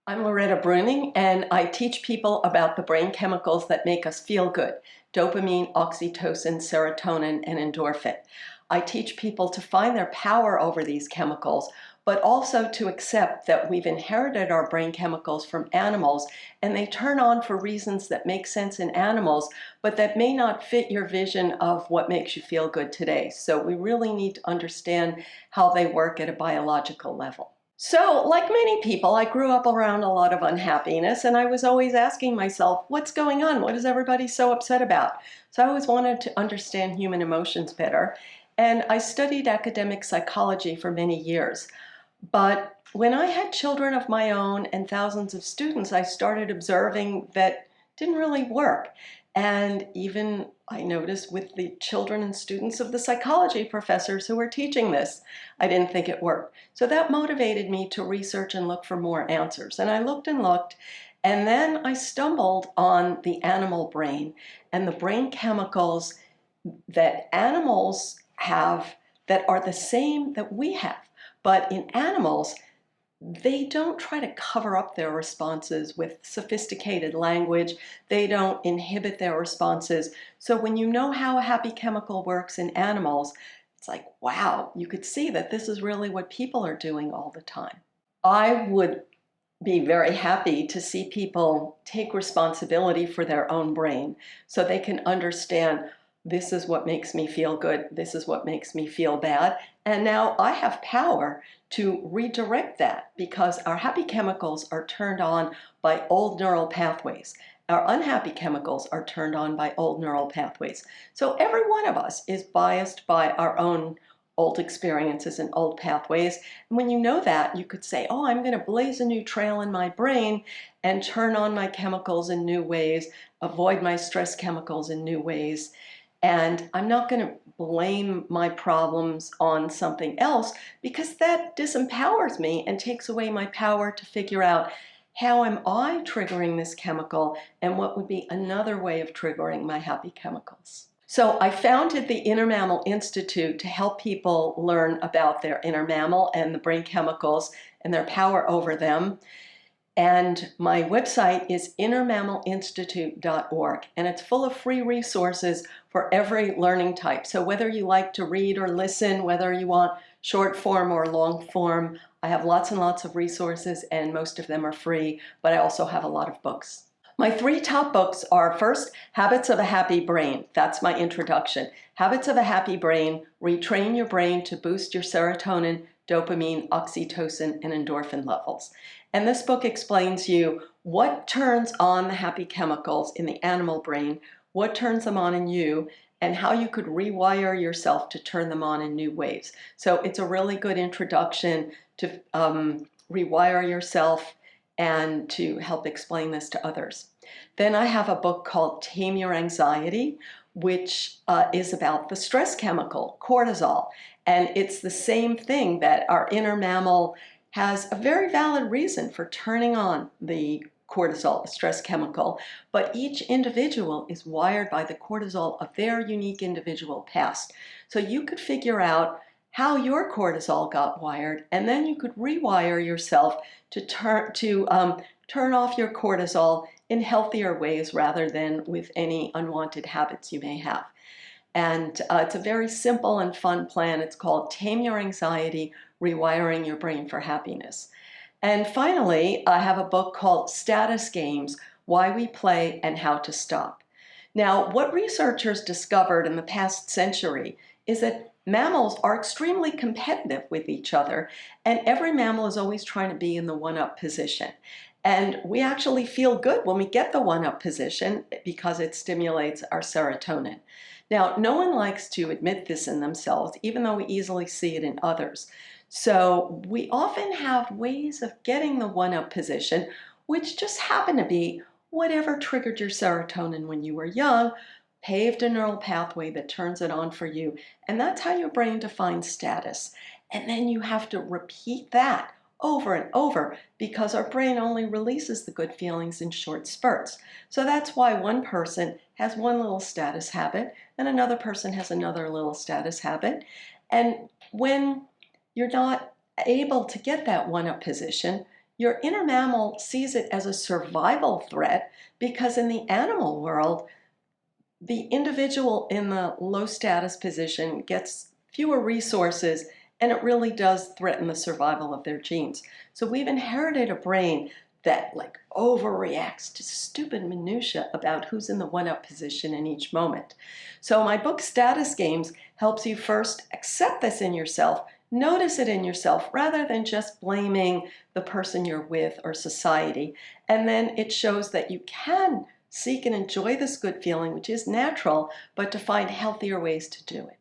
I'm Loretta Breuning, and I teach people about the brain chemicals that make us feel good: dopamine, oxytocin, serotonin, and endorphin. I teach people to find their power over these chemicals, but also to accept that we've inherited our brain chemicals from animals, and they turn on for reasons that make sense in animals, but that may not fit your vision of what makes you feel good today. So we really need to understand how they work at a biological level. So, like many people, I grew up around a lot of unhappiness, and I was always asking myself, what's going on? What is everybody so upset about? So I always wanted to understand human emotions better, and I studied academic psychology for many years. But when I had children of my own and thousands of students, I started observing that didn't really work. And even I noticed with the children and students of the psychology professors who were teaching this, I didn't think it worked. So that motivated me to research and look for more answers. And I looked and looked, and then I stumbled on the animal brain and the brain chemicals that animals have that are the same that we have. But in animals, they don't try to cover up their responses with sophisticated language. They don't inhibit their responses. So when you know how a happy chemical works in animals, it's like, wow, you could see that this is really what people are doing all the time. I would be very happy to see people take responsibility for their own brain so they can understand, this is what makes me feel good, this is what makes me feel bad, and now I have power to redirect that, because our happy chemicals are turned on by old neural pathways. Our unhappy chemicals are turned on by old neural pathways. So every one of us is biased by our own old experiences and old pathways. And when you know that, you could say, oh, I'm going to blaze a new trail in my brain and turn on my chemicals in new ways, avoid my stress chemicals in new ways. And I'm not going to blame my problems on something else, because that disempowers me and takes away my power to figure out, how am I triggering this chemical, and what would be another way of triggering my happy chemicals? So I founded the Inner Mammal Institute to help people learn about their inner mammal and the brain chemicals and their power over them. And my website is innermammalinstitute.org, and it's full of free resources for every learning type. So whether you like to read or listen, whether you want short form or long form, I have lots and lots of resources, and most of them are free, but I also have a lot of books. My three top books are, first, Habits of a Happy Brain. That's my introduction. Habits of a Happy Brain: Retrain Your Brain to Boost Your Serotonin, Dopamine, Oxytocin, and Endorphin Levels. And this book explains you what turns on the happy chemicals in the animal brain, what turns them on in you, and how you could rewire yourself to turn them on in new ways. So it's a really good introduction to rewire yourself and to help explain this to others. Then I have a book called Tame Your Anxiety, which is about the stress chemical, cortisol. And it's the same thing, that our inner mammal has a very valid reason for turning on the cortisol, the stress chemical, but each individual is wired by the cortisol of their unique individual past. So you could figure out how your cortisol got wired, and then you could rewire yourself to turn off your cortisol in healthier ways, rather than with any unwanted habits you may have. And it's a very simple and fun plan. It's called Tame Your Anxiety: Rewiring Your Brain for Happiness. And finally, I have a book called Status Games: Why We Play and How to Stop. Now, what researchers discovered in the past century is that mammals are extremely competitive with each other, and every mammal is always trying to be in the one-up position. And we actually feel good when we get the one-up position, because it stimulates our serotonin. Now, no one likes to admit this in themselves, even though we easily see it in others. So we often have ways of getting the one-up position, which just happen to be whatever triggered your serotonin when you were young, paved a neural pathway that turns it on for you. And that's how your brain defines status. And then you have to repeat that over and over, because our brain only releases the good feelings in short spurts. So that's why one person has one little status habit and another person has another little status habit. And when you're not able to get that one-up position, Your inner mammal sees it as a survival threat because in the animal world, the individual in the low status position gets fewer resources, and it really does threaten the survival of their genes. So we've inherited a brain that like overreacts to stupid minutia about who's in the one-up position in each moment. So my book Status Games helps you first accept this in yourself, notice it in yourself rather than just blaming the person you're with or society. And then it shows that you can seek and enjoy this good feeling, which is natural, but to find healthier ways to do it.